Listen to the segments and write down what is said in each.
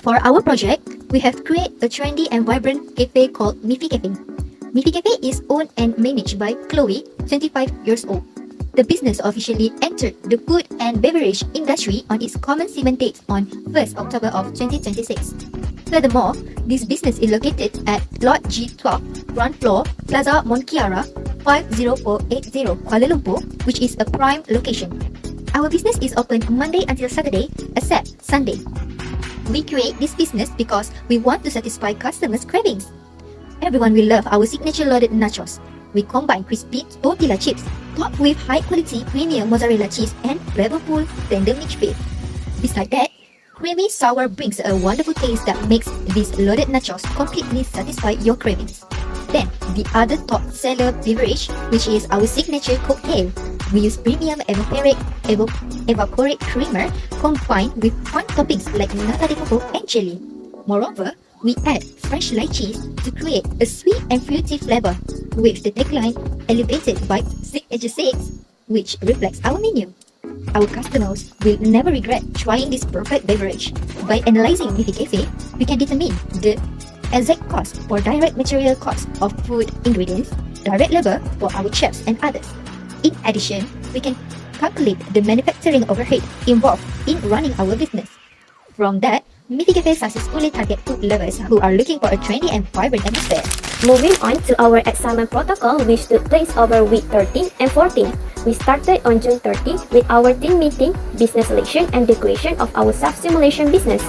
For our project, we have created a trendy and vibrant cafe called Miffy Cafe. Miffy Cafe is owned and managed by Chloe, 25 years old. The business officially entered the food and beverage industry on its commencement date on 1st October of 2026. Furthermore, this business is located at Lot G12, ground floor, Plaza Monkiara, 50480, Kuala Lumpur, which is a prime location. Our business is open Monday until Saturday, except Sunday. We create this business because we want to satisfy customers' cravings. Everyone will love our signature loaded nachos. We combine crispy tortilla chips, topped with high-quality premium mozzarella cheese and flavorful tender mixed beef. Besides that, creamy sour brings a wonderful taste that makes these loaded nachos completely satisfy your cravings. Then, the other top seller beverage, which is our signature cocktail. We use premium evaporate creamer combined with fun toppings like nata de coco and jelly. Moreover, we add fresh light cheese to create a sweet and fruity flavor, with the tagline elevated by signature six, which reflects our menu. Our customers will never regret trying this perfect beverage. By analyzing Miffy Cafe, we can determine the exact cost for direct material cost of food ingredients, direct labor for our chefs and others. In addition, we can calculate the manufacturing overhead involved in running our business. From that, Miffy Cafe successfully target food lovers who are looking for a trendy and vibrant atmosphere. Moving on to our assignment protocol, which took place over week 13 and 14. We started on June 30 with our team meeting, business selection, and decoration of our self-simulation business.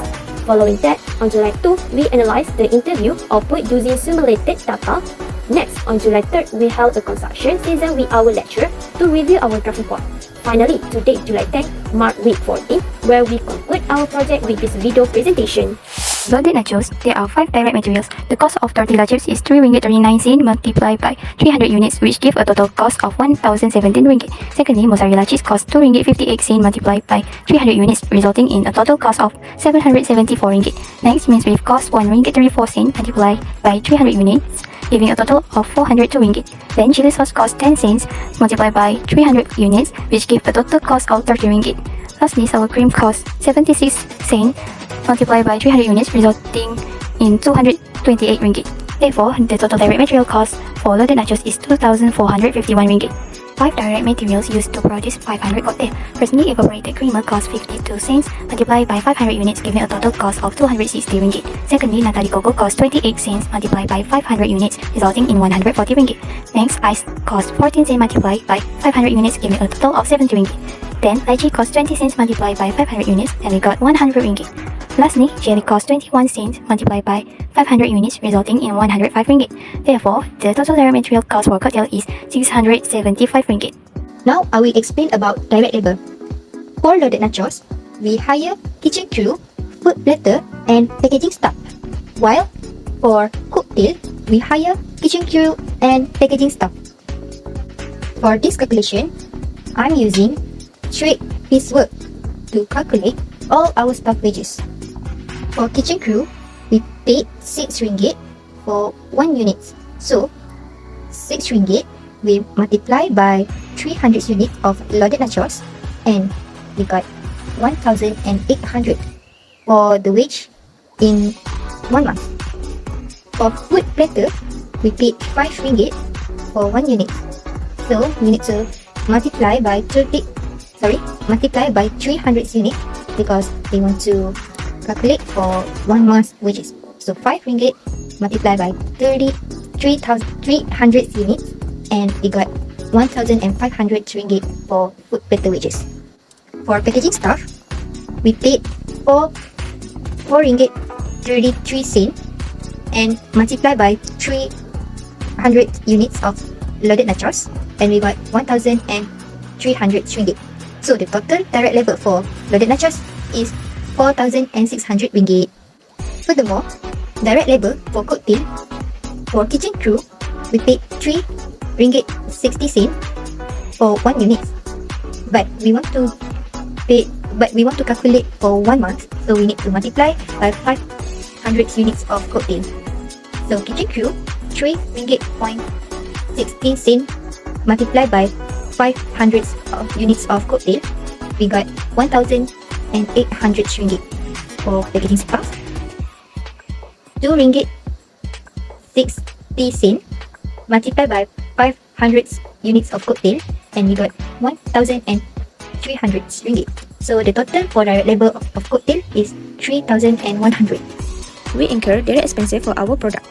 Following that, on July 2, we analyzed the interview output using simulated data. Next, on July 3rd, we held a construction season with our lecturer to review our draft report. Finally, today, July 10th, marked week 14, where we conclude our project with this video presentation. Loaded nachos, there are 5 direct materials. The cost of tortilla chips is 3 ringgit 39 sen multiplied by 300 units, which give a total cost of 1,017 ringgit. Secondly, mozzarella cheese costs 2 ringgit 58 sen multiplied by 300 units, resulting in a total cost of 774 ringgit. Next, minced beef costs 1 ringgit 34 sen multiplied by 300 units, giving a total of 402 ringgit. Then chili sauce costs 10 cents multiplied by 300 units, which give a total cost of 30 ringgit. Lastly, sour cream costs 76 cents multiplied by 300 units, resulting in 228 ringgit. Therefore, the total direct material cost for loaded nachos is 2,451 ringgit. 5 direct materials used to produce 500 cocktail. Firstly, evaporated creamer costs 52 cents multiplied by 500 units, giving a total cost of 260 ringgit. Secondly, nata de coco costs 28 cents multiplied by 500 units, resulting in 140 ringgit. Next, ice costs 14 cents multiplied by 500 units, giving a total of 70 ringgit. Then, lychee costs 20 cents multiplied by 500 units, and we got 100 ringgit. Lastly, jelly costs 21 cents multiplied by 500 units, resulting in 105 ringgit. Therefore, the total direct material cost for cocktail is 675 ringgit. Now, I will explain about direct labor. For loaded nachos, we hire kitchen crew, food platter, and packaging staff. While for cocktail, we hire kitchen crew and packaging staff. For this calculation, I'm using straight piecework to calculate all our staff wages. For kitchen crew, we paid 6 ringgit for 1 unit. So, 6 ringgit we multiply by 300 units of loaded nachos, and we got 1,800 for the wage in 1 month. For food platter, we paid 5 ringgit for 1 unit. So, we need to multiply by 300 units because we want to calculate for 1 month's wages. So 5 ringgit multiplied by 300 units, and we got 1,500 ringgit for food platter wages. For packaging staff, we paid 4 ringgit 33 sen and multiplied by 300 units of loaded nachos, and we got 1,300 ringgit. So the total direct labor for loaded nachos is 4,600 ringgit. Furthermore, direct labor for cocktail, for kitchen crew, we paid 3 ringgit 60 sen for 1 unit. But we want to calculate for 1 month, so we need to multiply by 500 units of cocktail. So kitchen crew, 3 ringgit 16 sen multiplied by 500 units of cocktail, we got 1,800 ringgit. For packaging staff, 2 ringgit 60 sen multiplied by 500 units of cocktail, and we got 1,300 ringgit. So the total for direct labor of cocktail is 3,100. We incur direct expenses for our product.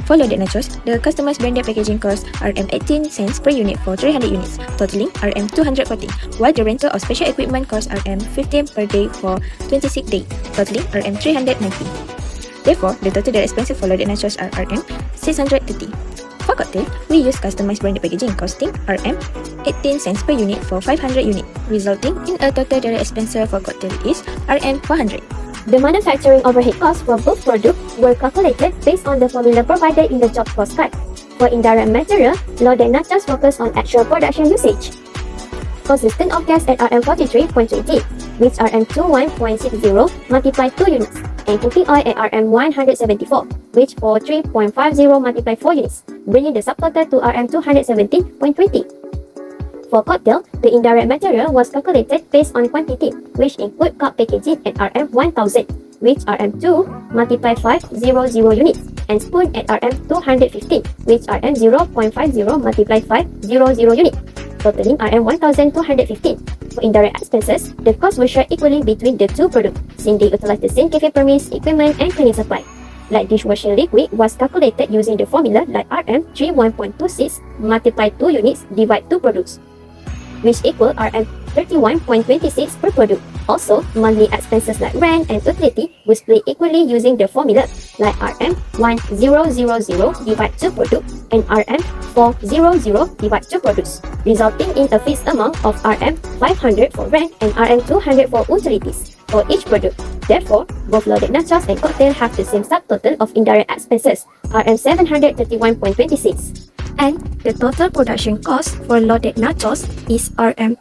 For loaded nachos, the customer's branded packaging costs Rm 18 cents per unit for 300 units, totaling Rm 240, while the rental of special equipment costs Rm 15 per day for 26 days, totaling Rm 390. Therefore, the total direct expenses for loaded nachos are Rm 630. For cocktail, we use customized branded packaging costing Rm 18 cents per unit for 500 units, resulting in a total direct expense for cocktail is Rm 400. The manufacturing overhead costs for both products were calculated based on the formula provided in the job cost card. For indirect material, loaded nachos focus on actual production usage, consisting of gas at Rm 43.20, which Rm 21.60 multiplied 2 units, and cooking oil at Rm 174, which for 3.50 multiplied 4 units, bringing the subtotal to Rm 217.20. For cocktail, the indirect material was calculated based on quantity, which include cup packaging at Rm 1000, which Rm 2 multiplied 500 units, and spoon at Rm 215, which Rm 0.50 multiplied 500 units, totaling Rm 1215. For indirect expenses, the costs were shared equally between the two products, since they utilized the same cafe premise, equipment, and cleaning supply. Like dishwashing liquid was calculated using the formula like Rm 31.26 multiplied 2 units divide 2 products, which equal Rm 31.26 per product. Also, monthly expenses like rent and utility were split equally using the formula like Rm 1000 divide 2 products and Rm 400 divide 2 products, resulting in a fixed amount of Rm 500 for rent and Rm 200 for utilities for each product. Therefore, both loaded nachos and cocktail have the same subtotal of indirect expenses, Rm 731.26. And the total production cost for loaded nachos is Rm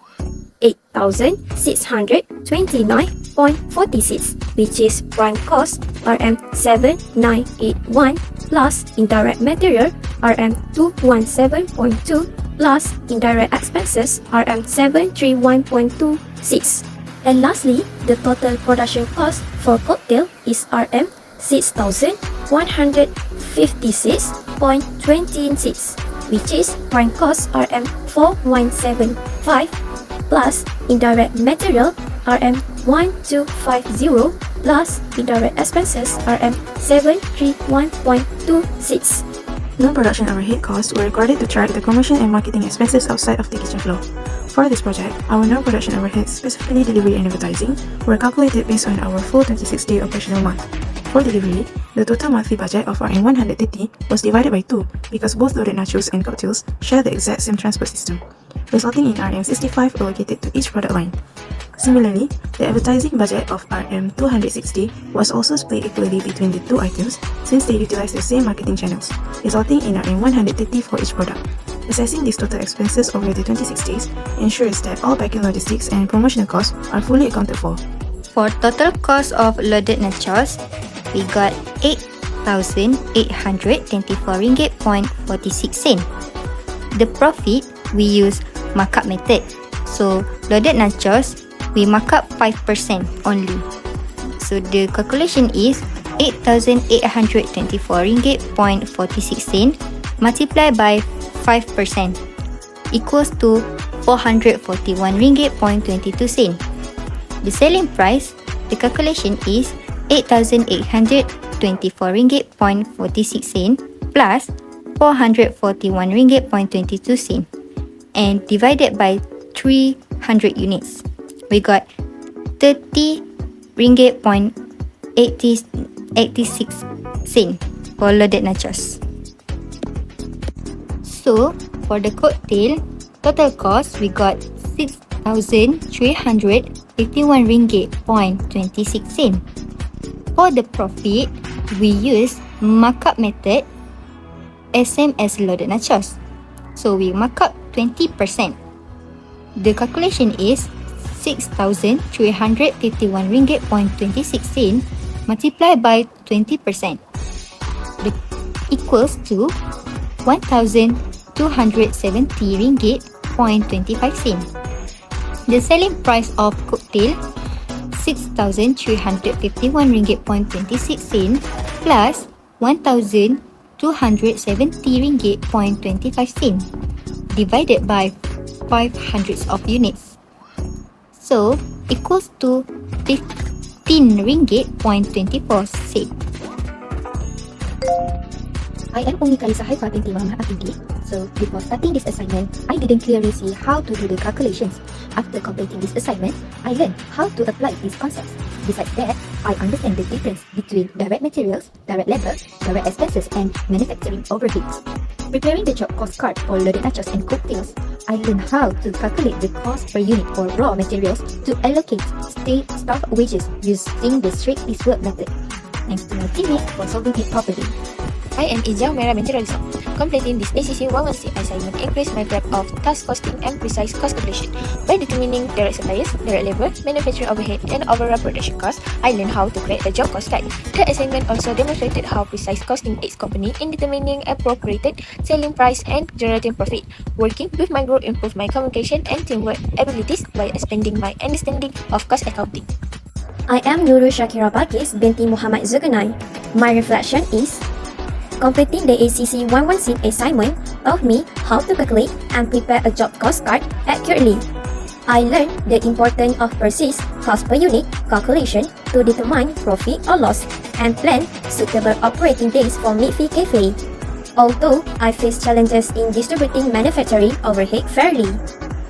8,629.46, which is prime cost Rm 7981 plus indirect material Rm 217.2 plus indirect expenses Rm 731.26. And lastly, the total production cost for cocktail is Rm 6,156.26, which is prime cost Rm 4175 plus indirect material Rm 1250 plus indirect expenses Rm 731.26. Non-production overhead costs were recorded to track the promotion and marketing expenses outside of the kitchen floor. For this project, our non-production overheads, specifically delivery and advertising, were calculated based on our full 26-day operational month. For delivery, the total monthly budget of Rm 130 was divided by 2 because both loaded nachos and cocktails share the exact same transport system, resulting in Rm 65 allocated to each product line. Similarly, the advertising budget of Rm 260 was also split equally between the two items since they utilize the same marketing channels, resulting in Rm 130 for each product. Assessing these total expenses over the 26 days ensures that all packing logistics and promotional costs are fully accounted for. For total cost of loaded nachos, we got 8,824 ringgit.46. The profit, we use markup method. So loaded nachos, we mark up 5% only. So the calculation is 8,824 ringgit.46 multiplied by 5% equals to 441 ringgit.22. The selling price, the calculation is 8,824 ringgit.46 plus 441 ringgit.22 and divided by 300 units. We got 30 ringgit.86 for loaded nachos. So, for the cocktail, total cost we got 6,351 ringgit.26. For the profit, we use markup method same as loaded nachos. So we mark up 20%. The calculation is 6,351 ringgit.26 multiplied by 20%. That equals to 1,270 ringgit.25. The selling price of cocktail 6,351 ringgit.26 plus 1,270 ringgit.25 divided by 500 of units. So, equals to 15 ringgit.24. I am only Kalisa Haifa binti Muhammad Afidi. So, before starting this assignment, I didn't clearly see how to do the calculations. After completing this assignment, I learned how to apply these concepts. Besides that, I understand the difference between direct materials, direct labor, direct expenses, and manufacturing overheads. Preparing the job cost card for loaded nachos and cocktails, I learned how to calculate the cost per unit for raw materials to allocate staff wages using the straight piecework method. Thanks to my teammate for solving it properly. I am Ijau Merah binti Rolisa. Completing this ACC116 assignment increased my prep of task costing and precise cost calculation. By determining direct suppliers, direct labor, manufacturing overhead, and overall production costs, I learned how to create a job cost guide. The assignment also demonstrated how precise costing aids company in determining appropriate selling price and generating profit. Working with my group improved my communication and teamwork abilities by expanding my understanding of cost accounting. I am Nurul Shakira Bakis binti Muhammad Zuganai. My reflection is completing the ACC116 assignment taught me how to calculate and prepare a job cost card accurately. I learned the importance of precise cost per unit calculation to determine profit or loss and plan suitable operating days for Midfee Cafe. Although I faced challenges in distributing manufacturing overhead fairly,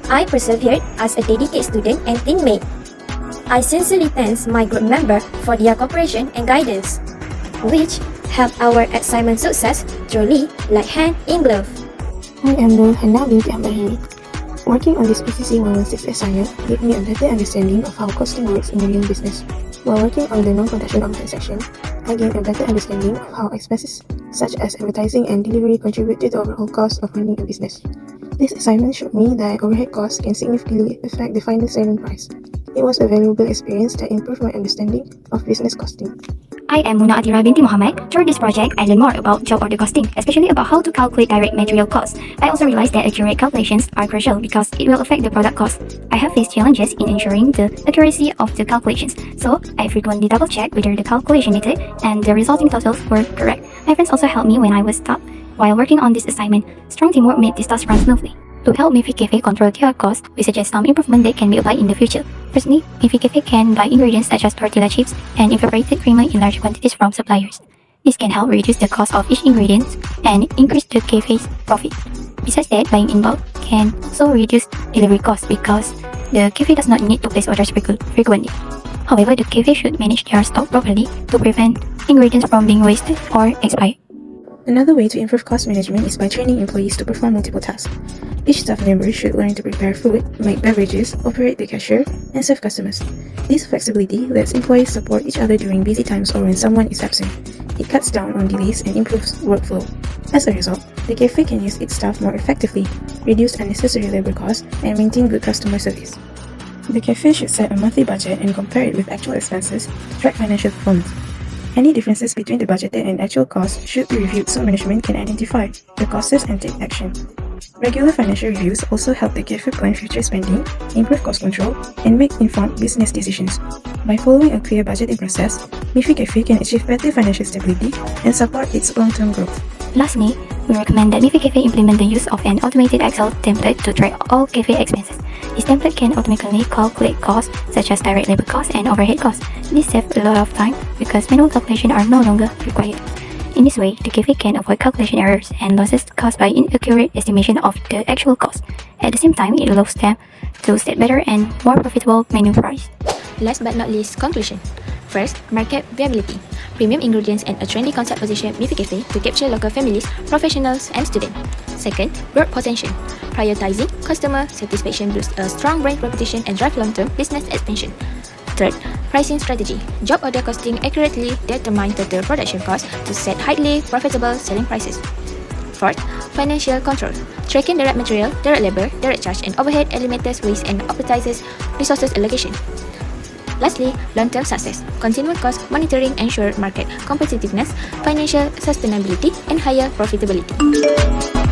I persevered as a dedicated student and teammate. I sincerely thank my group member for their cooperation and guidance, which helped our assignment success truly like hand in glove. I am Nur Hana binti Ahmad Hamid. Working on this ACC116 assignment gave me a better understanding of how costing works in the real business. While working on the non-production overhead section, I gained a better understanding of how expenses such as advertising and delivery contribute to the overall cost of running a business. This assignment showed me that overhead costs can significantly affect the final selling price. It was a valuable experience that improved my understanding of business costing. I am Muna Atira binti Muhammad. Through this project, I learned more about job order costing, especially about how to calculate direct material costs. I also realized that accurate calculations are crucial because it will affect the product cost. I have faced challenges in ensuring the accuracy of the calculations, so I frequently double-check whether the calculation method and the resulting totals were correct. My friends also helped me when I was stuck. While working on this assignment, strong teamwork made this task run smoothly. To help Midfee Cafe control their costs, we suggest some improvement that can be applied in the future. Firstly, Midfee Cafe can buy ingredients such as tortilla chips and evaporated creamer in large quantities from suppliers. This can help reduce the cost of each ingredient and increase the cafe's profit. Besides that, buying in bulk can also reduce delivery costs because the cafe does not need to place orders frequently. However, the cafe should manage their stock properly to prevent ingredients from being wasted or expired. Another way to improve cost management is by training employees to perform multiple tasks. Each staff member should learn to prepare food, make beverages, operate the cashier, and serve customers. This flexibility lets employees support each other during busy times or when someone is absent. It cuts down on delays and improves workflow. As a result, the cafe can use its staff more effectively, reduce unnecessary labor costs, and maintain good customer service. The cafe should set a monthly budget and compare it with actual expenses to track financial performance. Any differences between the budgeted and actual costs should be reviewed so management can identify the causes and take action. Regular financial reviews also help the cafe plan future spending, improve cost control, and make informed business decisions. By following a clear budgeting process, Midfee Cafe can achieve better financial stability and support its long-term growth. Lastly, we recommend that Midfee Cafe implement the use of an automated Excel template to track all cafe expenses. This template can automatically calculate costs such as direct labor costs and overhead costs. This saves a lot of time because manual calculations are no longer required. In this way, the cafe can avoid calculation errors and losses caused by inaccurate estimation of the actual cost. At the same time, it allows them to set better and more profitable menu price. Last but not least, conclusion. First, market viability. Premium ingredients and a trendy concept position Midfee Cafe to capture local families, professionals, and students. Second, growth potential. Prioritizing customer satisfaction boosts a strong brand reputation and drive long-term business expansion. Third, pricing strategy. Job order costing accurately determine total production costs to set highly profitable selling prices. Fourth, financial control. Tracking direct material, direct labor, direct charge, and overhead eliminates waste and optimizes resources allocation. Lastly, long-term success. Continuous cost monitoring ensures market competitiveness, financial sustainability, and higher profitability.